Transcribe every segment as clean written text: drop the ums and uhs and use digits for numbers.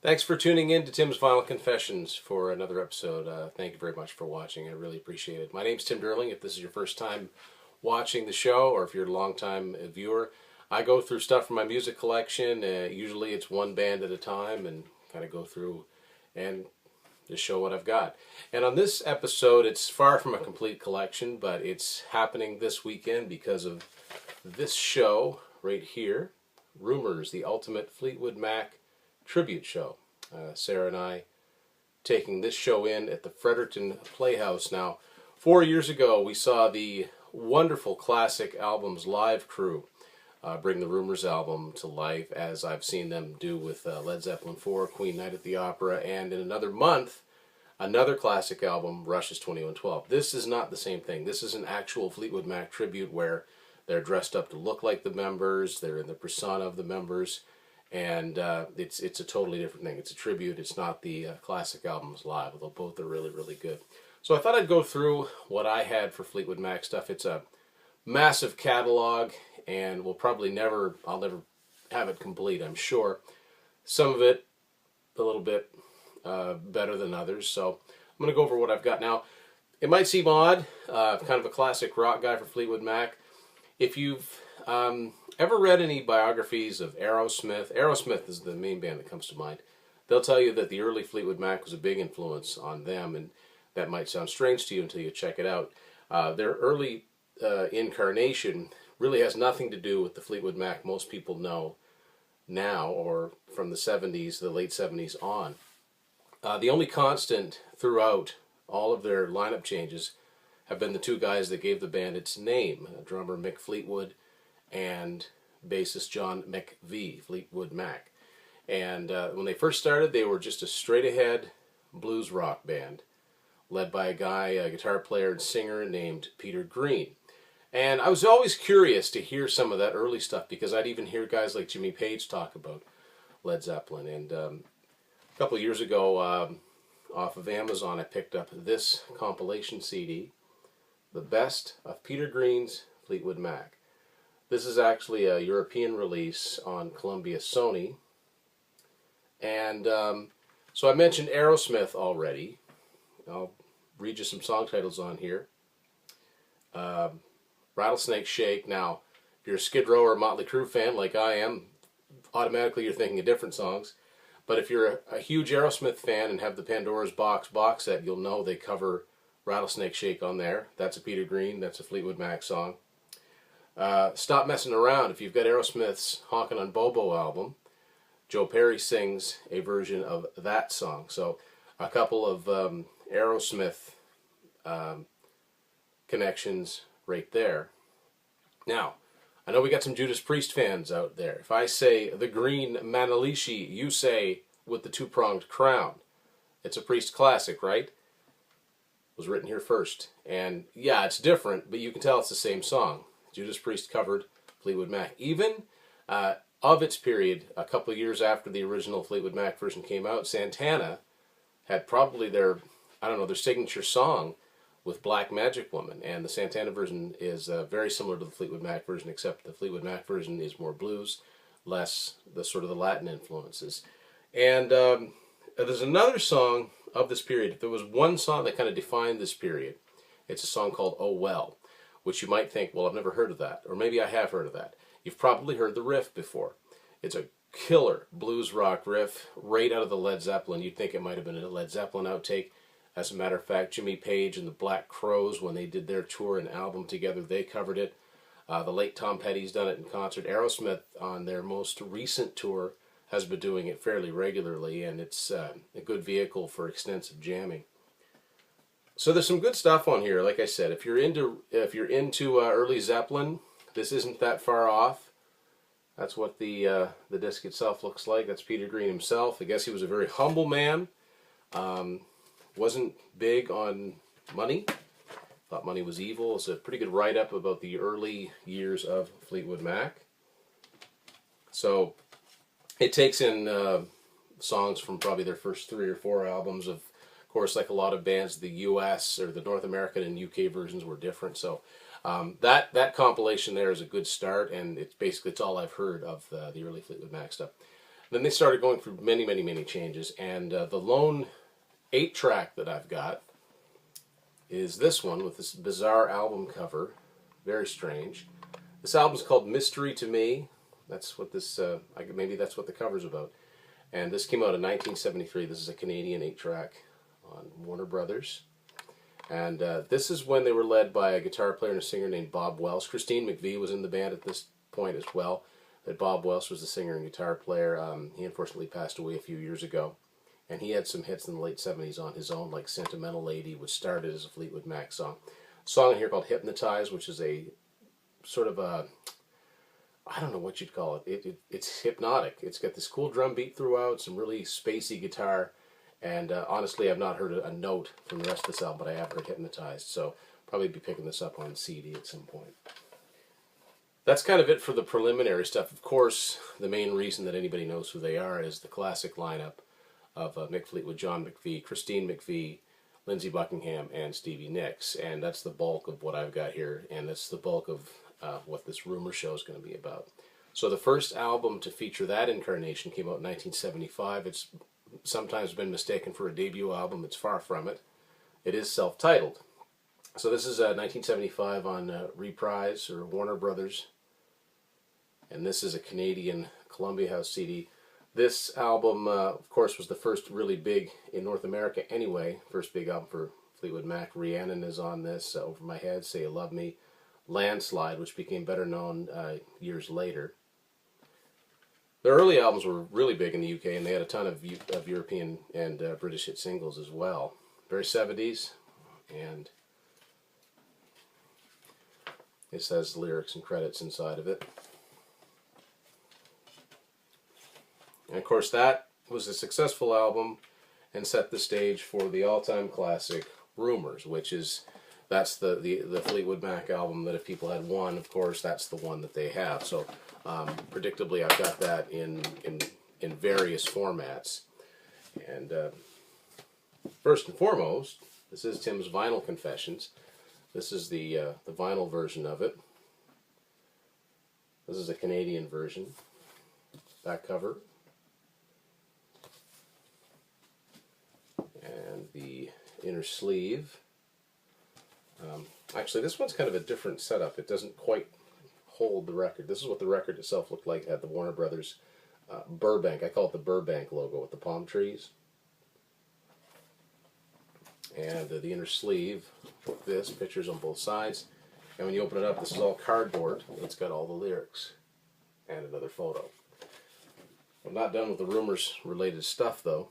Thanks for tuning in to Tim's Final Confessions for another episode. Thank you very much for watching. I really appreciate it. My name's Tim Derling. If this is your first time watching the show, or if you're a long-time viewer, I go through stuff from my music collection. Usually it's one band at a time, and kind of go through and just show what I've got. And on this episode, it's far from a complete collection, but it's happening this weekend because of this show right here, Rumours, the ultimate Fleetwood Mac Tribute show. Sarah and I taking this show in at the Fredericton Playhouse. Now, 4 years ago, we saw the wonderful Classic Albums live crew bring the Rumours album to life, as I've seen them do with Led Zeppelin 4, Queen Night at the Opera, and in another month, another Classic album, Rush's 2112. This is not the same thing. This is an actual Fleetwood Mac tribute where they're dressed up to look like the members, they're in the persona of the members, and it's a totally different thing. It's a tribute. It's not the Classic Albums live, although both are really, really good. So I thought I'd go through what I had for Fleetwood Mac stuff. It's a massive catalog, and I'll never have it complete, I'm sure. Some of it a little bit better than others, so I'm going to go over what I've got now. It might seem odd, kind of a classic rock guy for Fleetwood Mac. If you've ever read any biographies of Aerosmith, Aerosmith is the main band that comes to mind. They'll tell you that the early Fleetwood Mac was a big influence on them, and that might sound strange to you until you check it out. Their early incarnation really has nothing to do with the Fleetwood Mac most people know now, or from the 70s, the late 70s on. The only constant throughout all of their lineup changes have been the two guys that gave the band its name, drummer Mick Fleetwood and bassist John McVie, Fleetwood Mac. And when they first started, they were just a straight-ahead blues rock band, led by a guy, a guitar player and singer named Peter Green. And I was always curious to hear some of that early stuff, because I'd even hear guys like Jimmy Page talk about Led Zeppelin. And a couple of years ago, off of Amazon, I picked up this compilation CD, The Best of Peter Green's Fleetwood Mac. This is actually a European release on Columbia Sony. And so I mentioned Aerosmith already. I'll read you some song titles on here. Rattlesnake Shake. Now, if you're a Skid Row or Motley Crue fan like I am, automatically you're thinking of different songs. But if you're a huge Aerosmith fan and have the Pandora's box set, you'll know they cover Rattlesnake Shake on there. That's a Peter Green. That's a Fleetwood Mac song. Stop Messing Around. If you've got Aerosmith's Honkin' on Bobo album, Joe Perry sings a version of that song. So a couple of Aerosmith connections right there. Now, I know we got some Judas Priest fans out there. If I say the Green Manalishi, you say With the Two-Pronged Crown. It's a Priest classic, right? It was written here first. And yeah, it's different, but you can tell it's the same song. Judas Priest covered Fleetwood Mac. Even of its period, a couple of years after the original Fleetwood Mac version came out, Santana had probably their signature song with Black Magic Woman. And the Santana version is very similar to the Fleetwood Mac version, except the Fleetwood Mac version is more blues, less the sort of the Latin influences. And there's another song of this period. If there was one song that kind of defined this period, it's a song called Oh Well, which you might think, well, I've never heard of that. Or maybe I have heard of that. You've probably heard the riff before. It's a killer blues rock riff right out of the Led Zeppelin. You'd think it might have been a Led Zeppelin outtake. As a matter of fact, Jimmy Page and the Black Crowes, when they did their tour and album together, they covered it. The late Tom Petty's done it in concert. Aerosmith, on their most recent tour, has been doing it fairly regularly, and it's a good vehicle for extensive jamming. So there's some good stuff on here. Like I said, if you're into early Zeppelin, this isn't that far off. That's what the disc itself looks like. That's Peter Green himself. I guess he was a very humble man. Wasn't big on money. Thought money was evil. It's a pretty good write-up about the early years of Fleetwood Mac. So it takes in songs from probably their first 3 or 4 albums. Of course, like a lot of bands, the U.S. or the North American and UK versions were different. So that compilation there is a good start, and it's all I've heard of the early Fleetwood Mac stuff. Then they started going through many, many, many changes, and the lone 8-track that I've got is this one with this bizarre album cover. Very strange. This album's called Mystery to Me. That's what this, maybe that's what the cover's about. And this came out in 1973. This is a Canadian 8-track on Warner Brothers. And this is when they were led by a guitar player and a singer named Bob Welsh. Christine McVie was in the band at this point as well. But Bob Welsh was the singer and guitar player. He unfortunately passed away a few years ago. And he had some hits in the late 70s on his own, like Sentimental Lady, which started as a Fleetwood Mac song. A song in here called Hypnotize, which is a sort of a, I don't know what you'd call it. It's hypnotic. It's got this cool drum beat throughout, some really spacey guitar. And honestly, I've not heard a note from the rest of this album, but I have heard Hypnotized. So probably be picking this up on CD at some point. That's kind of it for the preliminary stuff. Of course, the main reason that anybody knows who they are is the classic lineup of Mick Fleetwood, John McVie, Christine McVie, Lindsey Buckingham, and Stevie Nicks. And that's the bulk of what I've got here, and that's the bulk of what this Rumor show is going to be about. So the first album to feature that incarnation came out in 1975. It's sometimes been mistaken for a debut album. It's far from it. It is self-titled. So this is 1975 on Reprise or Warner Brothers. And this is a Canadian Columbia House CD. This album, of course, was the first really big in North America anyway. First big album for Fleetwood Mac. Rhiannon is on this. Over My Head, Say You Love Me. Landslide, which became better known years later. Their early albums were really big in the UK, and they had a ton of European and British hit singles as well. Very 70s, and it says lyrics and credits inside of it. And of course that was a successful album and set the stage for the all-time classic Rumours, which is, that's the Fleetwood Mac album that if people had one, of course, that's the one that they have. So predictably I've got that in various formats. And first and foremost, this is Tim's Vinyl Confessions. This is the vinyl version of it. This is a Canadian version. Back cover. And the inner sleeve. Actually, this one's kind of a different setup. It doesn't quite hold the record. This is what the record itself looked like. It had the Warner Brothers Burbank. I call it the Burbank logo with the palm trees. And the inner sleeve, like this, pictures on both sides. And when you open it up, this is all cardboard. It's got all the lyrics and another photo. I'm not done with the Rumours related stuff though.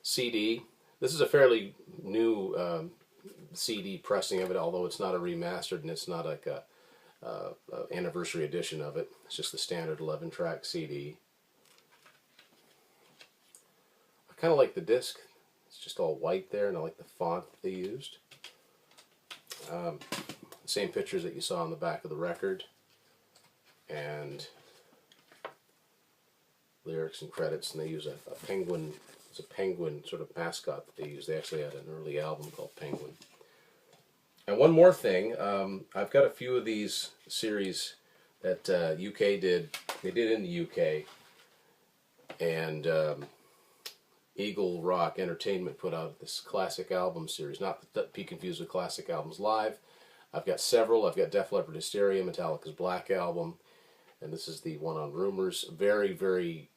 CD. This is a fairly new CD pressing of it, although it's not a remastered and it's not like a anniversary edition of it. It's just the standard 11-track CD. I kind of like the disc. It's just all white there, and I like the font that they used. Same pictures that you saw on the back of the record, and lyrics and credits, and they use a penguin. It's a penguin sort of mascot that they use. They actually had an early album called Penguin. And one more thing, I've got a few of these series that UK did. They did in the UK, and Eagle Rock Entertainment put out this classic album series. Not to be confused with Classic Albums Live. I've got several. I've got Def Leppard Hysteria, Metallica's Black Album, and this is the one on Rumours. Very, very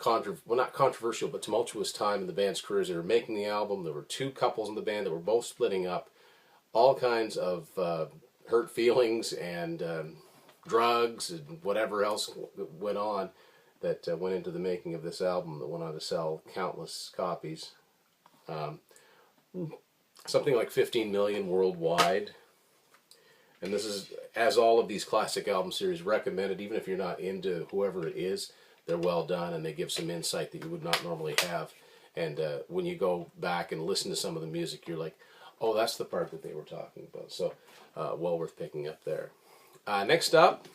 not controversial, but tumultuous time in the band's careers. They were making the album. There were two couples in the band that were both splitting up. All kinds of hurt feelings and drugs and whatever else went on that went into the making of this album that went on to sell countless copies. Something like 15 million worldwide. And this is, as all of these classic album series recommended, even if you're not into whoever it is, they're well done and they give some insight that you would not normally have. And when you go back and listen to some of the music, you're like, oh, that's the part that they were talking about. So, well worth picking up there. Next up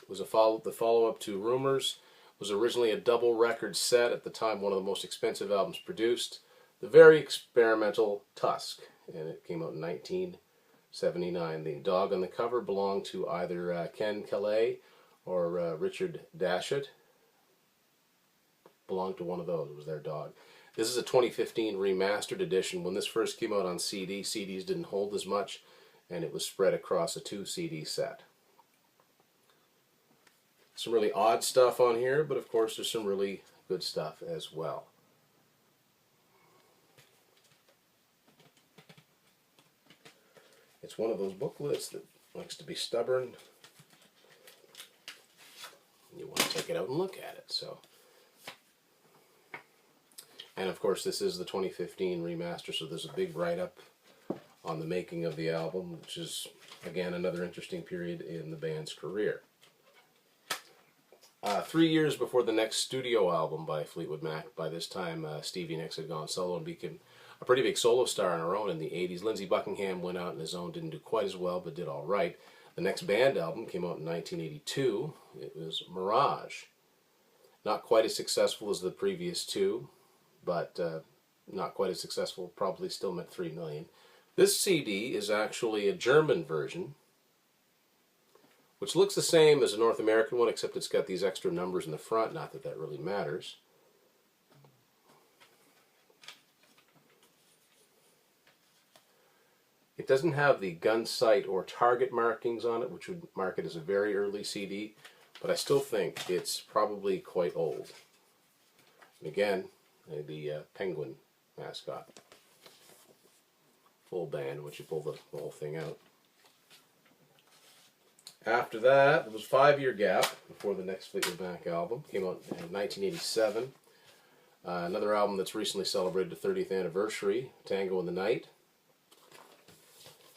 was the follow-up to Rumours. It was originally a double record set, at the time one of the most expensive albums produced. The very experimental Tusk, and it came out in 1979. The dog on the cover belonged to either Ken Calais or Richard Dashut. belonged to one of those. It was their dog. This is a 2015 remastered edition. When this first came out on CD, CDs didn't hold as much, and it was spread across a 2 CD set. Some really odd stuff on here, but of course there's some really good stuff as well. It's one of those booklets that likes to be stubborn. You want to take it out and look at it. So, and of course this is the 2015 remaster, so there's a big write-up on the making of the album, which is again another interesting period in the band's career. 3 years before the next studio album by Fleetwood Mac, by this time Stevie Nicks had gone solo and became a pretty big solo star on her own in the 80s. Lindsey Buckingham went out on his own, didn't do quite as well, but did all right. The next band album came out in 1982. It was Mirage. Not quite as successful as the previous two, but not quite as successful, probably still meant 3 million. This CD is actually a German version, which looks the same as a North American one, except it's got these extra numbers in the front, not that that really matters. It doesn't have the gun sight or target markings on it, which would mark it as a very early CD, but I still think it's probably quite old. And again, the penguin mascot. Full band, once you pull the whole thing out. After that, there was a 5-year gap before the next Fleetwood Mac album. Came out in 1987. Another album that's recently celebrated the 30th anniversary, Tango in the Night.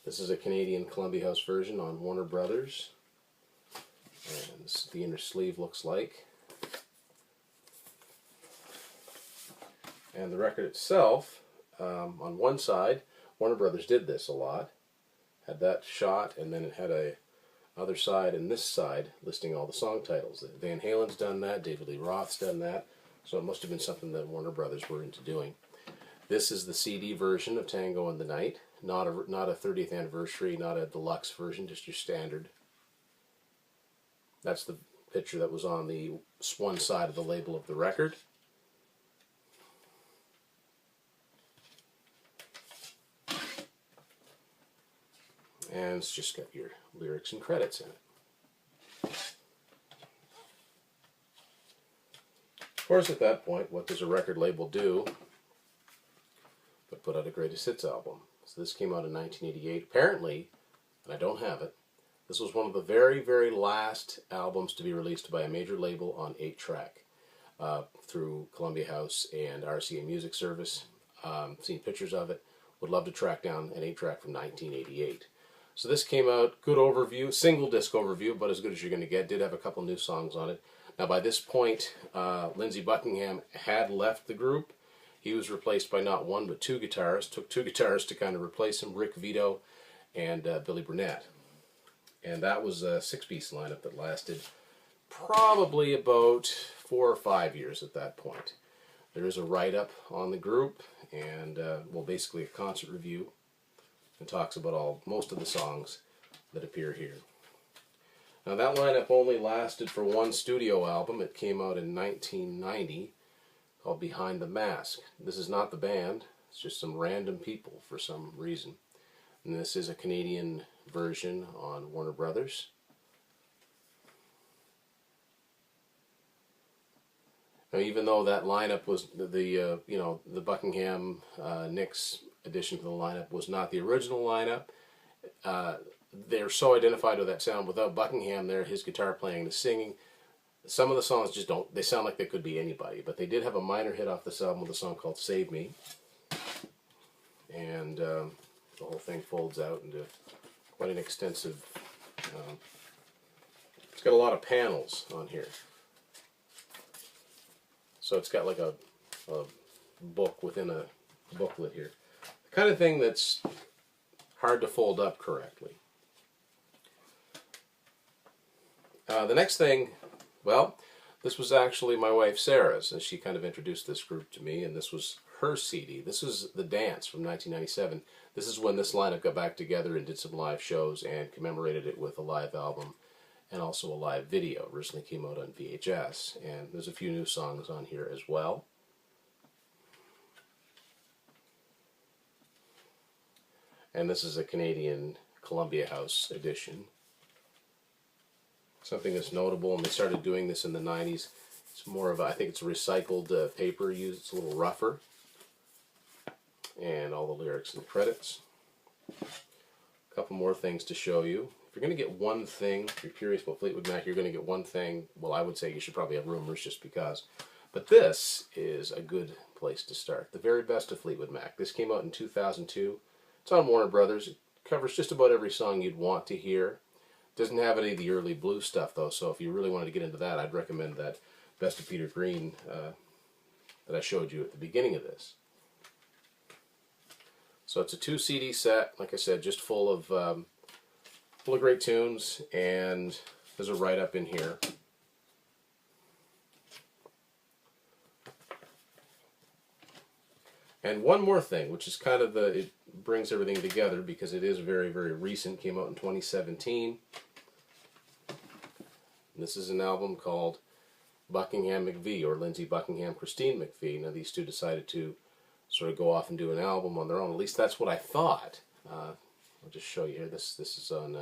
This is a Canadian Columbia House version on Warner Brothers. And this is the inner sleeve looks like. And the record itself, on one side, Warner Brothers did this a lot. Had that shot, and then it had a other side and this side listing all the song titles. Van Halen's done that, David Lee Roth's done that, so it must have been something that Warner Brothers were into doing. This is the CD version of Tango in the Night. Not a 30th anniversary, not a deluxe version, just your standard. That's the picture that was on the one side of the label of the record. And it's just got your lyrics and credits in it. Of course, at that point, what does a record label do but put out a greatest hits album? So this came out in 1988. Apparently, and I don't have it, this was one of the very, very last albums to be released by a major label on 8-track through Columbia House and RCA Music Service. Seen pictures of it. Would love to track down an 8-track from 1988. So this came out, good overview, single disc overview, but as good as you're going to get. Did have a couple new songs on it. Now by this point, Lindsey Buckingham had left the group. He was replaced by not one but 2 guitarists. Took 2 guitarists to kind of replace him, Rick Vito and Billy Burnett. And that was a 6-piece lineup that lasted probably about 4 or 5 years at that point. There is a write-up on the group and, well, basically a concert review. And talks about most of the songs that appear here. Now that lineup only lasted for one studio album. It came out in 1990 called Behind the Mask. This is not the band, it's just some random people for some reason. And this is a Canadian version on Warner Brothers. Now even though that lineup was the Buckingham Nicks addition to the lineup was not the original lineup. They're so identified with that sound. Without Buckingham there, his guitar playing, the singing, some of the songs just don't, they sound like they could be anybody. But they did have a minor hit off this album with a song called Save Me. And the whole thing folds out into quite an extensive, it's got a lot of panels on here. So it's got like a book within a booklet here. Kind of thing that's hard to fold up correctly. The next thing, well, this was actually my wife Sarah's, and she kind of introduced this group to me, and this was her CD. This was The Dance from 1997. This is when this lineup got back together and did some live shows and commemorated it with a live album and also a live video. Originally came out on VHS, and there's a few new songs on here as well. And this is a Canadian Columbia House edition. Something that's notable, and they started doing this in the 90s, it's more of a, I think it's a recycled paper used, it's a little rougher. And all the lyrics and the credits. A couple more things to show you. If you're going to get one thing, if you're curious about Fleetwood Mac, you're going to get one thing. Well, I would say you should probably have Rumours just because. But this is a good place to start. The very best of Fleetwood Mac. This came out in 2002. It's on Warner Brothers. It covers just about every song you'd want to hear. Doesn't have any of the early blues stuff, though, so if you really wanted to get into that, I'd recommend that Best of Peter Green that I showed you at the beginning of this. So it's a 2 CD set, like I said, just full of great tunes, and there's a write-up in here. And one more thing, which is kind of it brings everything together because it is very, very recent. Came out in 2017. And this is an album called Buckingham McVie, or Lindsey Buckingham, Christine McVie. Now these two decided to sort of go off and do an album on their own. At least that's what I thought. I'll just show you here. This is on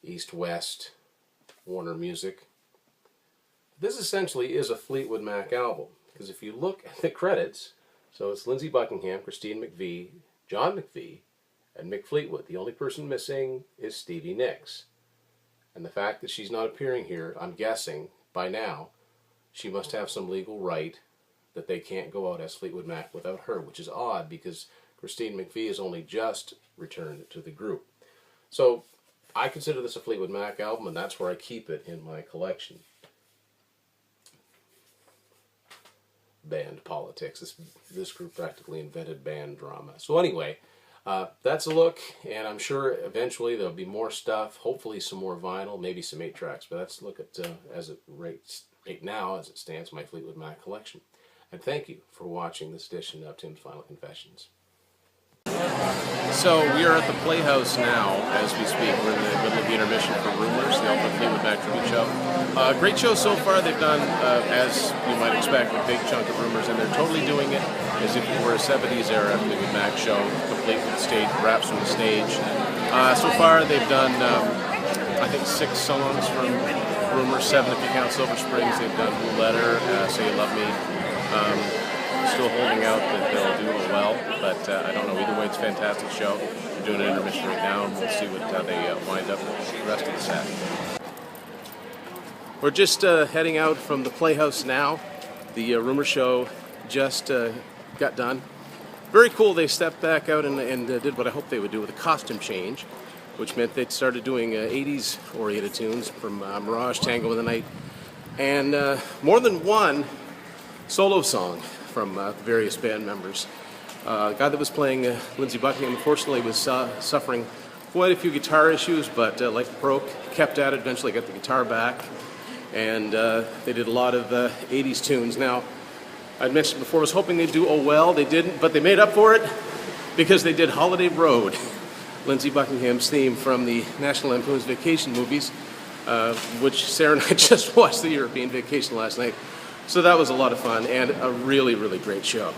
East West Warner Music. This essentially is a Fleetwood Mac album, because if you look at the credits, so it's Lindsey Buckingham, Christine McVie, John McVie, and Mick Fleetwood. The only person missing is Stevie Nicks. And the fact that she's not appearing here, I'm guessing, by now, she must have some legal right that they can't go out as Fleetwood Mac without her, which is odd because Christine McVie has only just returned to the group. So I consider this a Fleetwood Mac album, and that's where I keep it in my collection. Band politics. This group practically invented band drama. So anyway, that's a look, and I'm sure eventually there'll be more stuff, hopefully some more vinyl, maybe some 8-tracks, but let's look at, as it rates now, as it stands, my Fleetwood Mac collection. And thank you for watching this edition of Tim's Final Confessions. So we are at the Playhouse now as we speak. We're in the middle of the intermission for Rumours, the ultimate Fleetwood Mac Tribute show. Great show so far. They've done, as you might expect, a big chunk of Rumours, and they're totally doing it as if it were a 70s era Fleetwood Mac show, complete with stage raps from the stage. So far they've done, I think, 6 songs from Rumours, 7 if you count Silver Springs. They've done Blue Letter, Say You Love Me. Still holding out that they'll do it well, but I don't know. Either way, it's a fantastic show. We're doing an intermission right now, and we'll see how they wind up with the rest of the set. We're just heading out from the Playhouse now. The Rumours show just got done. Very cool. They stepped back out and did what I hoped they would do with a costume change, which meant they started doing 80s-oriented tunes from Mirage, Tango in the Night, and more than one solo song from various band members. The guy that was playing Lindsey Buckingham, unfortunately, was suffering quite a few guitar issues, but like broke, kept at it, eventually got the guitar back, and they did a lot of 80s tunes. Now, I mentioned before, I was hoping they'd do Oh Well. They didn't, but they made up for it because they did Holiday Road, Lindsey Buckingham's theme from the National Lampoon's Vacation movies, which Sarah and I just watched the European Vacation last night. So that was a lot of fun and a really, really great show.